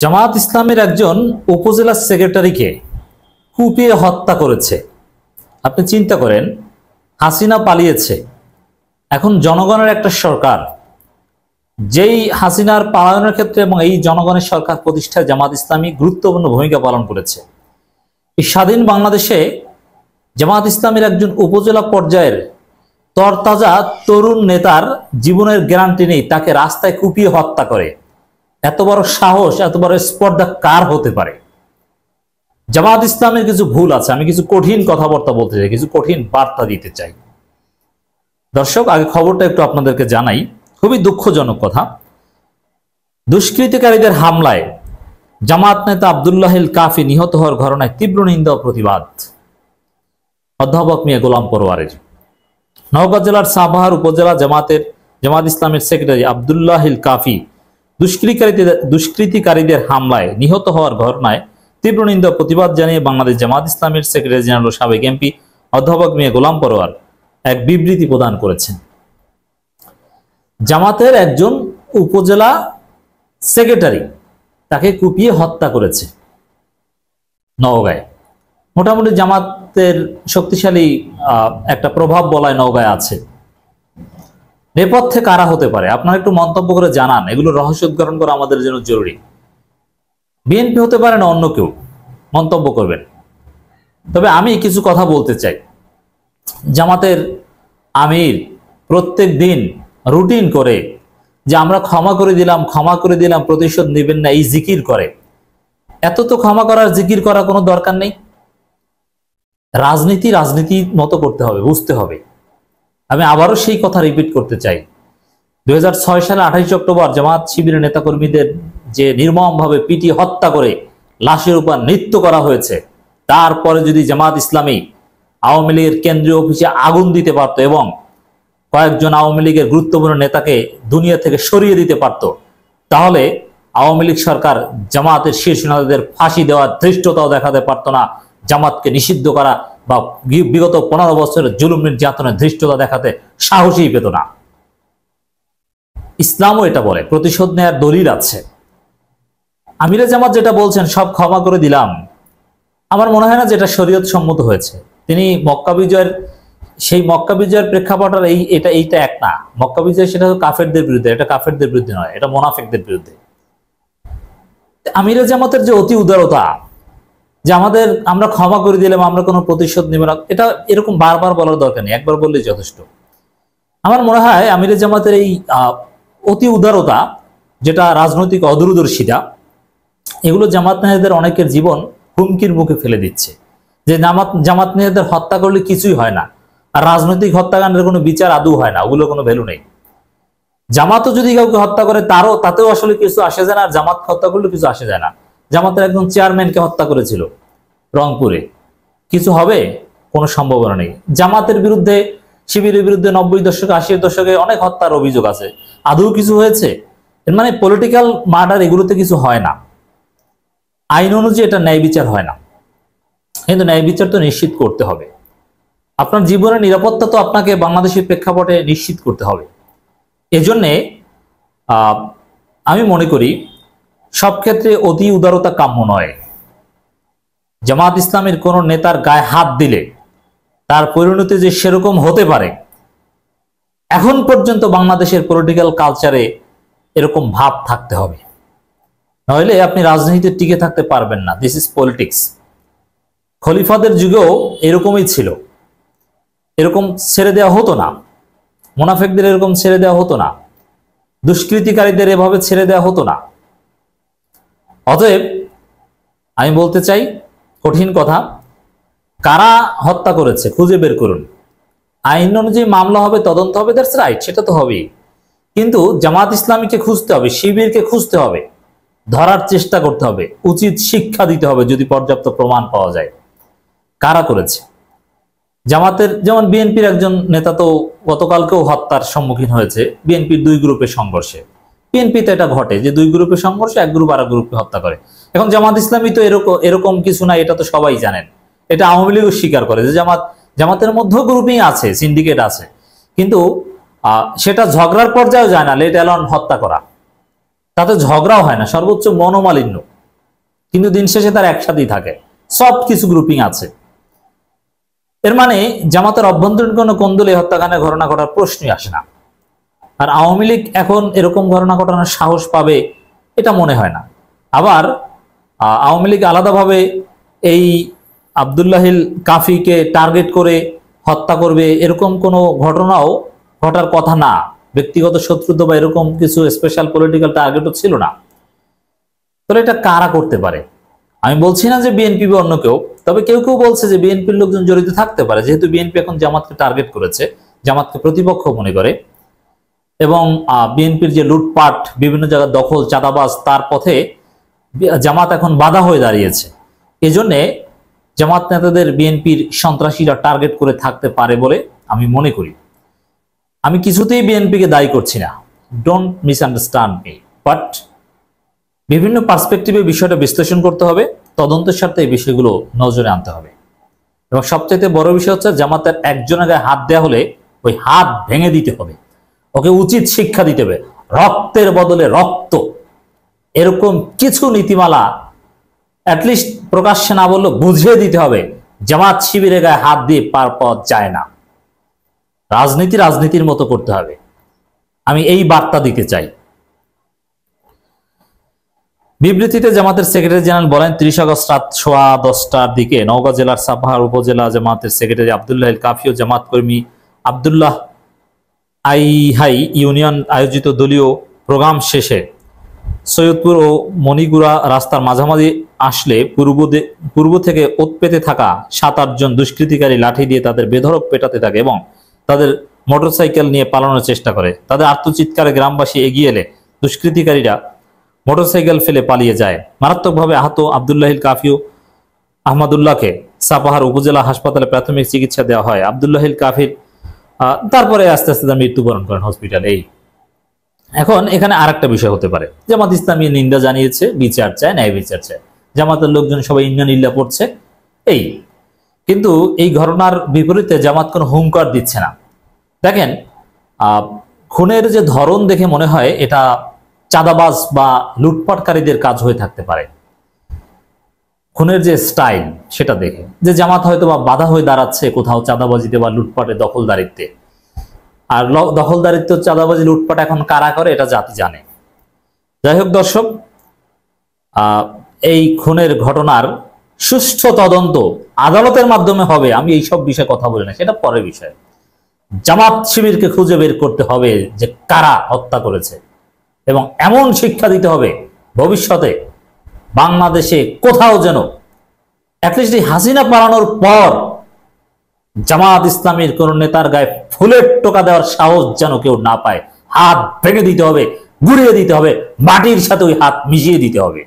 জামায়াত ইসলামের একজন উপজেলা সেক্রেটারিকে কুপিয়ে হত্যা করেছে। আপনি চিন্তা করেন, হাসিনা পালিয়েছে, এখন জনগণের একটা সরকার, যেই হাসিনার পালানোর ক্ষেত্রে এবং এই জনগণের সরকার প্রতিষ্ঠায় জামায়াত ইসলামী গুরুত্বপূর্ণ ভূমিকা পালন করেছে। এই স্বাধীন বাংলাদেশে জামায়াত ইসলামের একজন উপজেলা পর্যায়ের তরতাজা তরুণ নেতার জীবনের গ্যারান্টি নেই, তাকে রাস্তায় কুপিয়ে হত্যা করে। এত বড় সাহস, এত বড় স্পর্ধা কার হতে পারে? জামায়াত ইসলামের কিছু ভুল আছে, আমি কিছু কঠিন কথাবার্তা বলতে চাই, কিছু কঠিন বার্তা দিতে চাই। দর্শক, আগে খবরটা একটু আপনাদেরকে জানাই, খুবই দুঃখজনক কথা। দুষ্কৃতিকারীদের হামলায় জামায়াত নেতা আব্দুল্লাহিল কাফি নিহত হওয়ার ঘটনায় তীব্র নিন্দা ও প্রতিবাদ অধ্যাপক মিয়া গোলাম পরোয়ারের। নওগাঁ জেলার সাভার উপজেলা জামায়াত ইসলামের সেক্রেটারি আব্দুল্লাহিল কাফি দুষ্কৃতিকারীদের হামলায় নিহত হওয়ার ঘটনায় তীব্র নিন্দা প্রতিবাদ জানিয়ে বাংলাদেশ জামায়াত ইসলামের সেক্রেটারি জেনারেল সাবেক এমপি অধ্যাপক মিয়া গোলাম পরোয়ার এক বিবৃতি প্রদান করেছেন। জামাতের একজন উপজেলা সেক্রেটারি তাকে কুপিয়ে হত্যা করেছে নওগাঁয়। মোটামুটি জামাতের শক্তিশালী একটা প্রভাব বলায় নওগাঁয় আছে। নেপথ্যে কারা হতে পারে আপনারা একটু মন্তব্য করে জানান, এগুলো রহস্য উদ্ঘাটন করা আমাদের জন্য জরুরি। বিএনপি হতে পারে না, অন্য কেউ, মন্তব্য করবেন। তবে আমি কিছু কথা বলতে চাই। জামাতের আমির প্রত্যেক দিন রুটিন করে যে আমরা ক্ষমা করে দিলাম, প্রতিশোধ নেবেন না, এই জিকির করে। এত তো ক্ষমা করার জিকির করার কোনো দরকার নেই। রাজনীতির মতো করতে হবে, বুঝতে হবে। আমি আবারও সেই কথা রিপিট করতে চাই। 2006 সালে 28 অক্টোবর জামাত শিবিরের নেতাকর্মীদের যে নির্মমভাবে পিটিয়ে হত্যা করে লাশের উপর নৃত্য করা হয়েছে, তারপরে যদি জামাত ইসলামী আওয়ামী লীগের কেন্দ্রীয় অফিসে আগুন দিতে পারত এবং কয়েকজন আওয়ামী লীগের গুরুত্বপূর্ণ নেতাকে দুনিয়া থেকে সরিয়ে দিতে পারত, তাহলে আওয়ামী লীগ সরকার জামাতের শীর্ষ নেতাদের ফাঁসি দেওয়ার ধৃষ্টতাও দেখাতে পারত না, জামাতকে নিষিদ্ধ করা বা বিগত 15 বছরের জুলুম নির্যাতনের ধৃষ্টতা দেখাতে সাহসই পেত না। ইসলামও এটা বলে, প্রতিশোধ নেওয়ার দলিল আছে। আমিরে জামাত যেটা বলছেন সব ক্ষমা করে দিলাম, আমার মনে হয় না যেটা শরীয়ত সম্মত হয়েছে। তিনি মক্কা বিজয়ের প্রেক্ষাপট আর এইটা এক না। মক্কা বিজয় সেটা কাফেরদের বিরুদ্ধে, এটা কাফেরদের বিরুদ্ধে নয়, এটা মুনাফিকদের বিরুদ্ধে। আমিরে জামাতের যে অতি উদারতা, যে আমরা ক্ষমা করে দিলাম, আমরা কোনো প্রতিশোধ নেব না, এটা এরকম বারবার বলার দরকার নেই, একবার বললেই যথেষ্ট। আমার মনে হয় আমিরে জামাতের এই অতি উদারতা, যেটা রাজনৈতিক অদূরদর্শিতা, এগুলো জামাত নেতাদের অনেকের জীবন হুমকির মুখে ফেলে দিচ্ছে। যে জামাত নেতাদের হত্যা করলে কিছুই হয় না, আর রাজনৈতিক হত্যাকাণ্ডের কোনো বিচার আদৌ হয় না, ওগুলো কোনো ভ্যালু নেই। জামাতও যদি কাউকে হত্যা করে তাতেও আসলে কিছু আসে যায় না, আর জামাত হত্যা করলে কিছু আসে যায় না। জামাতের একজন চেয়ারম্যানকে হত্যা করেছিল রংপুরে, কিছু হবে? কোনো সম্ভাবনা নেই। জামাতের বিরুদ্ধে, শিবিরের বিরুদ্ধে 90 দশকে 80 দশকে অনেক হত্যার অভিযোগ আছে, আদৌ কিছু হয়েছে? এর মানে পলিটিক্যাল মার্ডার এগুলোতে কিছু হয় না, আইন অনুযায়ী এটা ন্যায় বিচার হয় না। কিন্তু ন্যায় বিচার তো নিশ্চিত করতে হবে। আপনার জীবনের নিরাপত্তা তো আপনাকে বাংলাদেশের প্রেক্ষাপটে নিশ্চিত করতে হবে। এজন্যে আমি মনে করি সব ক্ষেত্রে অতি উদারতা কাম্য নয়। জামাত ইসলামের কোন নেতার গায়ে হাত দিলে তার পরিণতি যে সেরকম হতে পারে, এখন পর্যন্ত বাংলাদেশের পলিটিক্যাল কালচারে এরকম ভাব থাকতে হবে, নইলে আপনি রাজনীতিতে টিকে থাকতে পারবেন না। This is politics. খলিফাদের যুগেও এরকমই ছিল, এরকম ছেড়ে দেওয়া হতো না, মুনাফিকদের এরকম ছেড়ে দেওয়া হতো না, দুষ্কৃতিকারীদের এভাবে ছেড়ে দেওয়া হতো না। অতএব আমি বলতে চাই কঠিন কথা, কারা হত্যা করেছে খুঁজে বের করুন। আইন অনুযায়ী মামলা হবে, তদন্ত হবে, দ্যাটস রাইট, সেটা তো হবেই। কিন্তু জামাত ইসলামীকে খুঁজতে হবে, শিবিরকে খুঁজতে হবে, ধরার চেষ্টা করতে হবে, উচিত শিক্ষা দিতে হবে যদি পর্যাপ্ত প্রমাণ পাওয়া যায় কারা করেছে। জামাতের যেমন বিএনপির একজন নেতা তো গতকালকেও হত্যার সম্মুখীন হয়েছে বিএনপির 2 গ্রুপের সংঘর্ষে। বিএনপিতে এটা ঘটে যে 2 গ্রুপের সংঘর্ষে এক গ্রুপ আর এক গ্রুপকে হত্যা করে। এখন জামাত ইসলামী তো এরকম কিছু না, এটা তো সবাই জানেন। এটা আওয়ামী লীগও স্বীকার করে যে জামাতের মধ্যেও গ্রুপিং আছে, সিন্ডিকেট আছে, কিন্তু সেটা ঝগড়ার পর্যায়েও যায় না, লেট অ্যালন হত্যা করা। তাতে ঝগড়াও হয় না, সর্বোচ্চ মনোমালিন্য। কিন্তু দিন শেষে তারা একসাথেই থাকে, সফট কিছু গ্রুপিং আছে। এর মানে জামাতের অভ্যন্তরীণ কোনো কোন্দলে হত্যাকাণ্ডের ঘটনা ঘটার প্রশ্নই আসে না। আর আওয়ামী লীগ এখন এরকম ঘটনা ঘটানোর সাহস পাবে এটা মনে হয় না। আবার আওয়ামী লীগ আলাদাভাবে এই আব্দুল্লাহিল কাফিকে টার্গেট করে হত্যা করবে এরকম কোনো ঘটনাও ঘটার কথা না। ব্যক্তিগত শত্রুতা বা এরকম কিছু স্পেশাল পলিটিক্যাল টার্গেটও ছিল না। তাহলে এটা কারা করতে পারে? আমি বলছি না যে বিএনপি বা অন্য কেউ, তবে কেউ কেউ বলছে যে বিএনপির লোকজন জড়িত থাকতে পারে, যেহেতু বিএনপি এখন জামাতকে টার্গেট করেছে, জামাতকে প্রতিপক্ষ মনে করে, এবং বিএনপির যে লুটপাট, বিভিন্ন জায়গায় দখল, চাঁদাবাজ, তার পথে জামাত এখন বাধা হয়ে দাঁড়িয়েছে। এজন্যে জামাত নেতাদের বিএনপির সন্ত্রাসীরা টার্গেট করে থাকতে পারে বলে আমি মনে করি। আমি কিছুতেই বিএনপিকে দায়ী করছি না, ডোন্ট মিসআন্ডারস্ট্যান্ড মি, বাট বিভিন্ন পার্সপেক্টিভে বিষয়টা বিশ্লেষণ করতে হবে, তদন্তের স্বার্থে এই বিষয়গুলো নজরে আনতে হবে। এবং সবচাইতে বড় বিষয় হচ্ছে জামাতের একজনের গায়ে হাত দেওয়া হলে ওই হাত ভেঙে দিতে হবে, ওকে উচিত শিক্ষা দিতে হবে, রক্তের বদলে রক্ত, এরকম কিছু নীতিমালা অ্যাটলিস্ট প্রকাশ্যে না বললেও বুঝিয়ে দিতে হবে। জামাত শিবিরের গায়ে হাত দিয়ে পার পাওয়া যায় না, রাজনীতির মতো করতে হবে। আমি এই বার্তা দিতে চাই। বিবৃতিতে জামাতের সেক্রেটারি জেনারেল বলেন, 30 আগস্ট রাত 10:15টার দিকে নওগাঁ জেলার সাপাহার উপজেলা জামাতের সেক্রেটারি আব্দুল্লাহিল কাফি ও জামাত কর্মী আব্দুল্লাহ আইহাই ইউনিয়ন আয়োজিত দলীয় প্রোগ্রাম শেষে সৈয়দপুর ও মণিগুড়া রাস্তার মাঝামাঝি আসলে পূর্ব থেকে ওত পেতে থাকা 7-8 জন দুষ্কৃতিকারী লাঠি দিয়ে তাদের বেধড়ক পেটাতে থাকে এবং তাদের মোটরসাইকেল নিয়ে পালানোর চেষ্টা করে। তাদের আত্মচিৎকারে গ্রামবাসী এগিয়ে এলে দুষ্কৃতিকারীরা মোটরসাইকেল ফেলে পালিয়ে যায়। মারাত্মকভাবে আহত আব্দুল্লাহিল কাফি ও আহমদুল্লাহকে সাপাহার উপজেলা হাসপাতালে প্রাথমিক চিকিৎসা দেওয়া হয়। আব্দুল্লাহিল কাফির তারপরে আস্তে আস্তে তার মৃত্যুবরণ করেন হসপিটালে। এখন এখানে আরেকটা বিষয় হতে পারে, জামাত ইসলামী নিন্দা জানিয়েছে, বিচার চায়, ন্যায় বিচার চায়, জামাতের লোকজন সবাই ইন্না পড়ছে এই, কিন্তু এই ঘটনার বিপরীতে জামাত কোনো হুঙ্কার দিচ্ছে না। দেখেন, খুনের যে ধরন দেখে মনে হয় এটা চাঁদাবাজ বা লুটপাটকারীদের কাজ হয়ে থাকতে পারে। খুনের যে স্টাইল সেটা দেখে যে জামাত হয়তো বা বাধা হয়ে দাঁড়াচ্ছে কোথাও চাঁদাবাজিতে বা লুটপাটে, দখলদারিত্বে। আর দখলদারিত্ব, চাঁদাবাজি, লুটপাট এখন কারা করে এটা জাতি জানে। যাই হোক দর্শক, এই খুনের ঘটনার সুষ্ঠু তদন্ত আদালতের মাধ্যমে হবে। আমি এইসব বিষয়ে কথা বলি না, সেটা পরের বিষয়। জামাত শিবিরকে খুঁজে বের করতে হবে যে কারা হত্যা করেছে, এবং এমন শিক্ষা দিতে হবে ভবিষ্যতে বাংলাদেশে কোথাও যেন অ্যাটলিস্ট এই হাসিনা পালানোর পর জামাত ইসলামীর কোন নেতার গায়ে ফুলের টোকা দেওয়ার সাহস যেন কেউ না পায়। হাত ভেঙে দিতে হবে, গুড়িয়ে দিতে হবে, মাটির সাথে ওই হাত মিশিয়ে দিতে হবে।